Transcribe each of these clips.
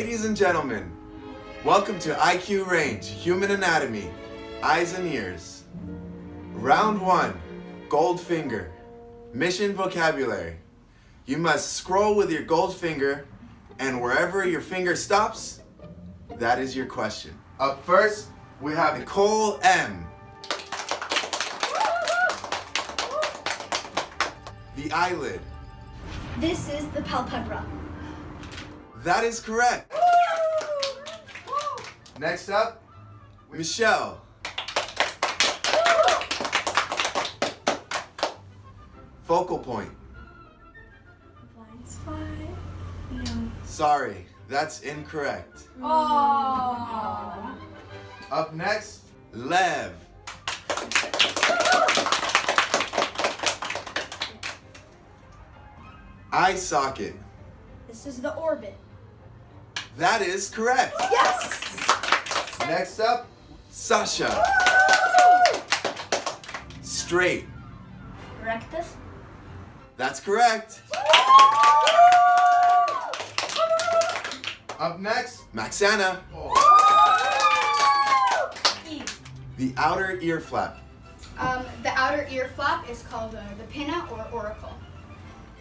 Ladies and gentlemen, welcome to IQ Range, Human Anatomy, Eyes and Ears. Round 1, Gold Finger. Mission vocabulary. You must scroll with your gold finger, and wherever your finger stops, that is your question. Up first, we have Nicole M. The eyelid. This is the palpebra. That is correct. Next up, Michelle. Focal point. Blind spot. No. Sorry, that's incorrect. Oh. Up next, Lev. Eye socket. This is the orbit. That is correct. Yes. Next up, Sasha. Straight. Rectus. That's correct. Up next, Maxana. E. The outer ear flap. The outer ear flap is called the pinna or auricle.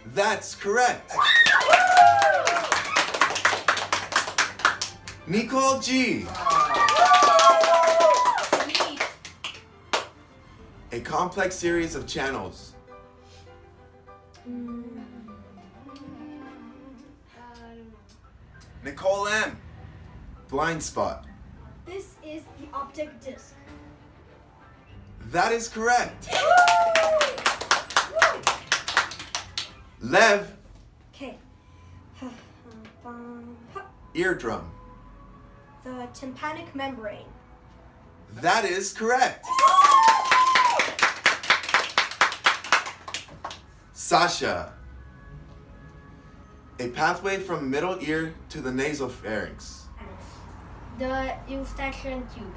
That's correct. Nicole G. A complex series of channels. Nicole M. Blind spot. This is the optic disc. That is correct. Lev. Okay. Eardrum. The tympanic membrane. That is correct. Sasha. A pathway from middle ear to the nasopharynx. The eustachian tube.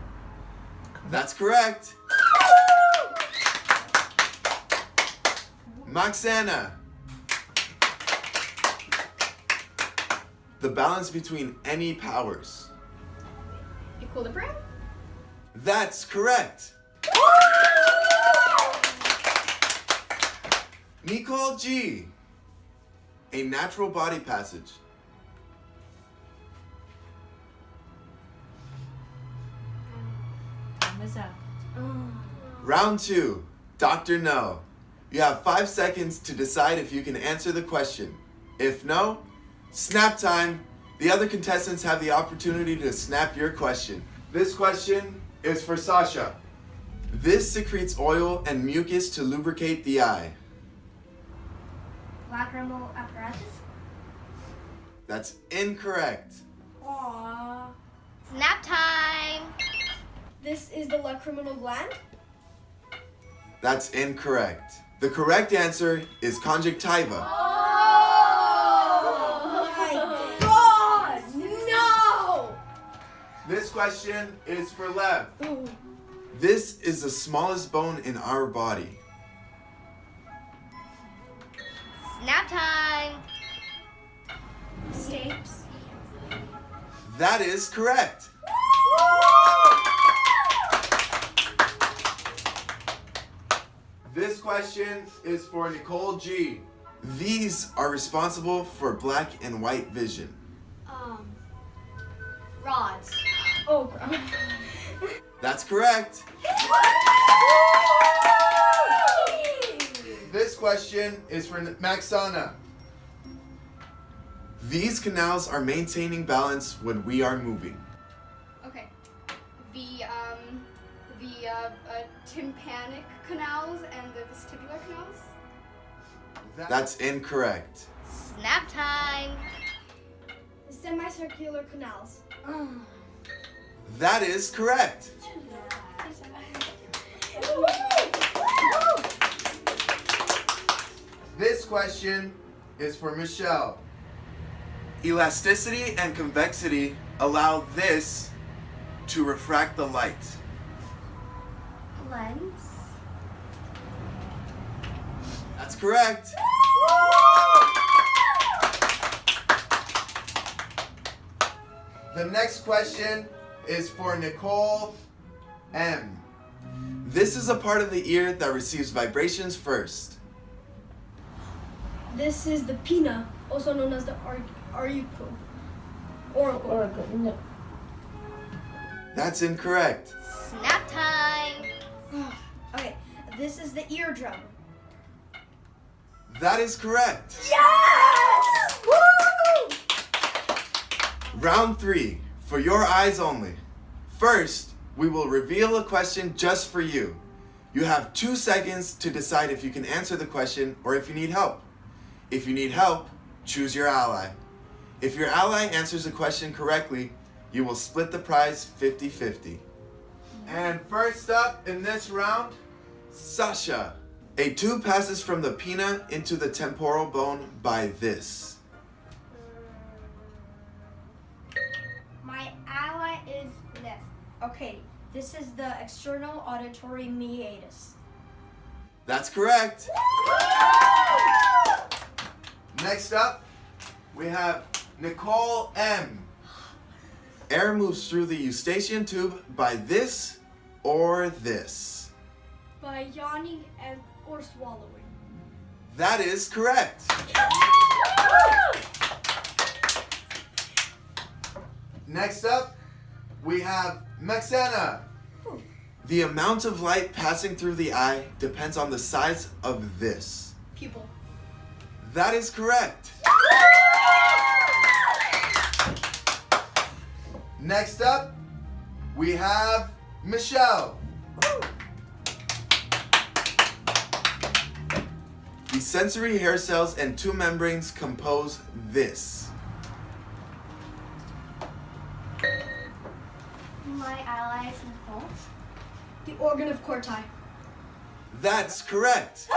That's correct. Maxana. The balance between any powers. Equilibrium? That's correct. Nicole G. A natural body passage. Round 2, Dr. No. You have 5 seconds to decide if you can answer the question. If no, snap time. The other contestants have the opportunity to snap your question. This question is for Sasha. This secretes oil and mucus to lubricate the eye. Lacrimal apparatus. That's incorrect. Aww. Snap time! This is the lacrimal gland. That's incorrect. The correct answer is conjunctiva. Oh my God! No! This question is for Lev. Ooh. This is the smallest bone in our body. Snap time! Stapes. That is correct. This question is for Nicole G. These are responsible for black and white vision. Rods. Oh, God. That's correct. This question is for Maxana. These canals are maintaining balance when we are moving. Okay. The tympanic canals and the vestibular canals. That's incorrect. Snap time! The semicircular canals. That is correct. This question is for Michelle. Elasticity and convexity allow this to refract the light. Lens. That's correct. The next question is for Nicole M. This is a part of the ear that receives vibrations first. This is the pinna, also known as the auricle. Oracle. No. That's incorrect. Snap time. Okay, this is the eardrum. That is correct. Yes! Woo! Round 3, for your eyes only. First, we will reveal a question just for you. You have 2 seconds to decide if you can answer the question or if you need help. If you need help, choose your ally. If your ally answers the question correctly, you will split the prize 50-50. And first up in this round, Sasha. A tube passes from the pinna into the temporal bone by this. My ally is this. Okay, this is the external auditory meatus. That's correct. Next up, we have Nicole M. Air moves through the eustachian tube by this or this. By yawning and or swallowing. That is correct. Next up, we have Maxana. The amount of light passing through the eye depends on the size of this. Pupil. That is correct. Next up, we have Michelle. The sensory hair cells and 2 membranes compose this. My ally is Nicole. The organ of Corti. That's correct.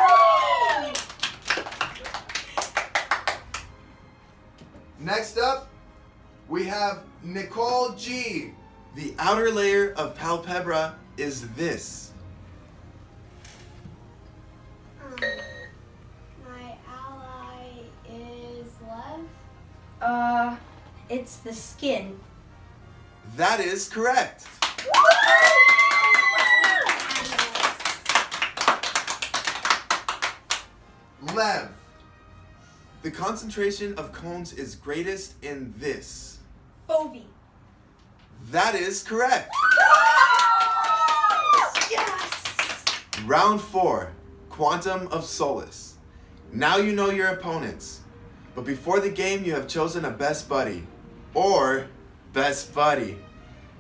Next up, we have Nicole G. The outer layer of palpebra is this. My ally is Lev. It's the skin. That is correct. Lev. The concentration of cones is greatest in this. Fovea. That is correct. Yes! Round 4, Quantum of Solace. Now you know your opponents, but before the game you have chosen a best buddy, or best buddy.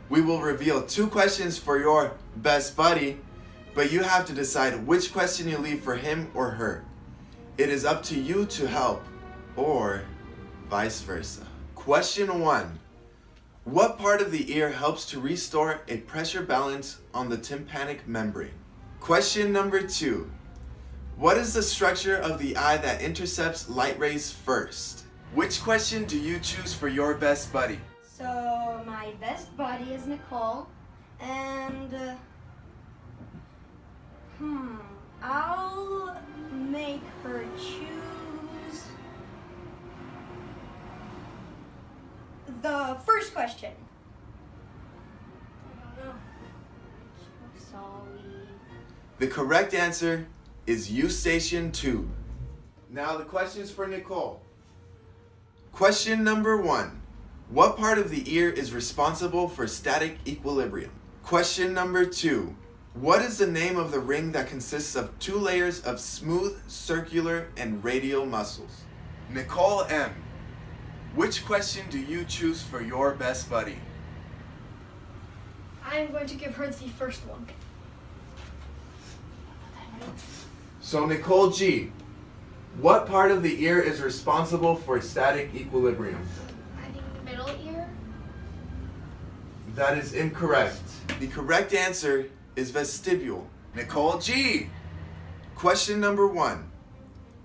We will reveal 2 questions for your best buddy, but you have to decide which question you leave for him or her. It is up to you to help, or vice versa. Question 1. What part of the ear helps to restore a pressure balance on the tympanic membrane? Question number 2. What is the structure of the eye that intercepts light rays first? Which question do you choose for your best buddy? So my best buddy is Nicole, and I'll make her choose the first question. I don't know. Sorry. The correct answer is eustachian tube. Now the questions for Nicole. Question number 1. What part of the ear is responsible for static equilibrium? Question number 2. What is the name of the ring that consists of 2 layers of smooth, circular, and radial muscles? Nicole M. Which question do you choose for your best buddy? I'm going to give her the first one. So Nicole G. What part of the ear is responsible for static equilibrium? I think the middle ear. That is incorrect. The correct answer is vestibule. Nicole G. Question number 1.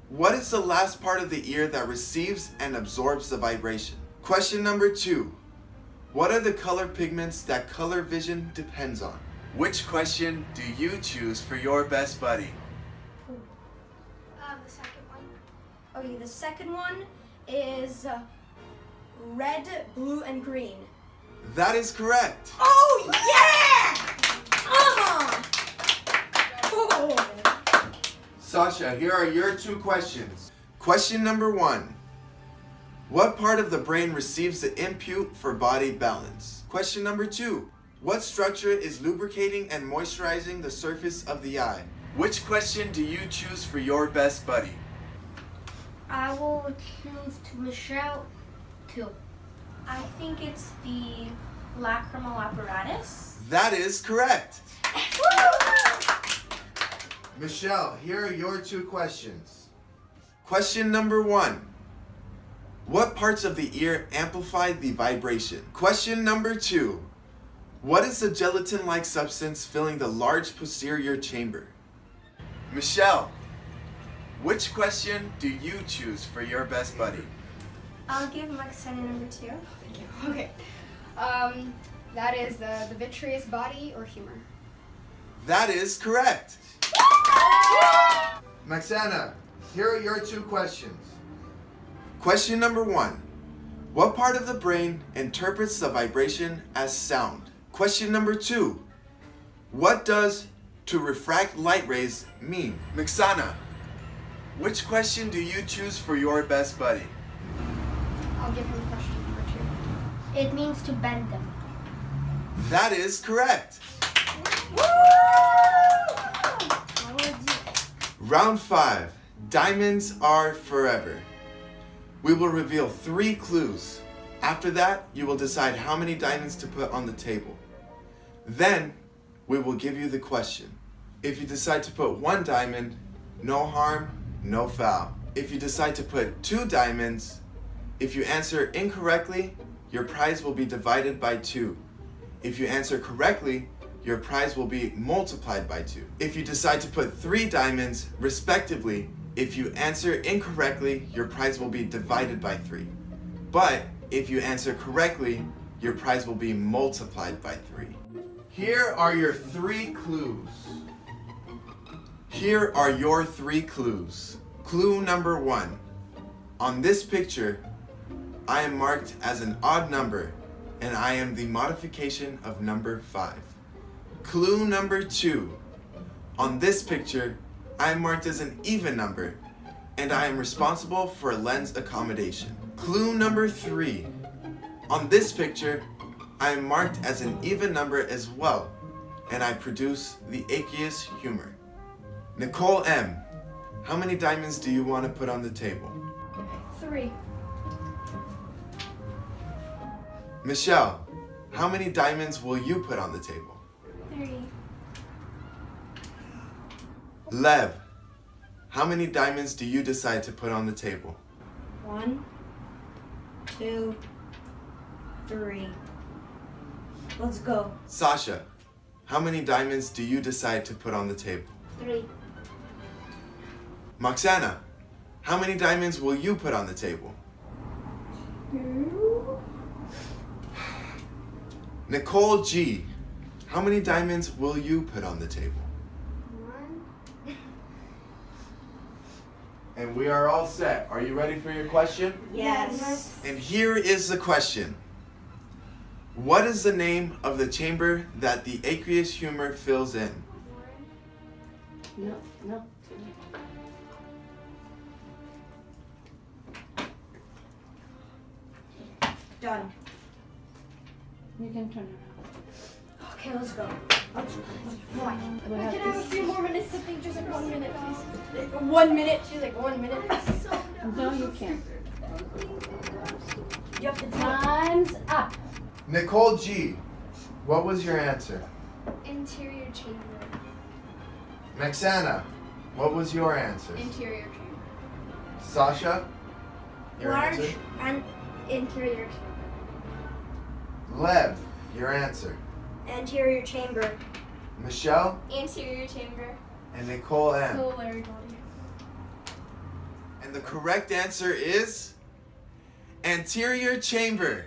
What is the last part of the ear that receives and absorbs the vibration? Question number 2. What are the color pigments that color vision depends on? Which question do you choose for your best buddy? The second one. Okay, the second one is red, blue, and green. That is correct. Oh yeah! Oh. Sasha, here are your 2 questions. Question number 1. What part of the brain receives the input for body balance? Question number 2. What structure is lubricating and moisturizing the surface of the eye? Which question do you choose for your best buddy? I will choose to Michelle too. I think it's the lacrimal apparatus. That is correct. Michelle, here are your 2 questions. Question number 1. What parts of the ear amplify the vibration? Question number 2. What is the gelatin-like substance filling the large posterior chamber? Michelle, which question do you choose for your best buddy? I'll give Maxena number 2. Thank you. Okay. That is the vitreous body or humor. That is correct. Maxana, here are your 2 questions. Question number 1. What part of the brain interprets the vibration as sound? Question number 2. What does to refract light rays mean? Maxana, which question do you choose for your best buddy? I'll give him question number 2. It means to bend them. That is correct. Round 5. Diamonds are forever. We will reveal 3 clues. After that, you will decide how many diamonds to put on the table. Then, we will give you the question. If you decide to put 1 diamond, no harm, no foul. If you decide to put 2 diamonds, if you answer incorrectly, your prize will be divided by 2. If you answer correctly, your prize will be multiplied by 2. If you decide to put 3 diamonds, respectively, if you answer incorrectly, your prize will be divided by 3. But if you answer correctly, your prize will be multiplied by 3. Here are your 3 clues. Here are your 3 clues. Clue number 1. On this picture, I am marked as an odd number, and I am the modification of number 5. Clue number 2. On this picture, I am marked as an even number, and I am responsible for lens accommodation. Clue number 3. On this picture, I am marked as an even number as well, and I produce the aqueous humor. Nicole M., how many diamonds do you want to put on the table? 3. Michelle, how many diamonds will you put on the table? 3. Lev, how many diamonds do you decide to put on the table? 1, 2, 3. Let's go. Sasha, how many diamonds do you decide to put on the table? 3. Moxana, how many diamonds will you put on the table? 2. Nicole G, how many diamonds will you put on the table? 1. And we are all set. Are you ready for your question? Yes. And here is the question. What is the name of the chamber that the aqueous humor fills in? No. Done. You can turn around. Okay, let's go. Why? We'll Can I have have a this. few more minutes to think? Just like 1 minute, please. 1 minute. She's like 1 minute. No, you can't. You have to do it. Time's up. Nicole G, what was your answer? Interior chamber. Maxana, what was your answer? Interior chamber. Sasha, your Large answer? and interior Lev, your answer. anterior chamber. Michelle Anterior chamber. and Nicole M. Larry body. And the correct answer is anterior chamber.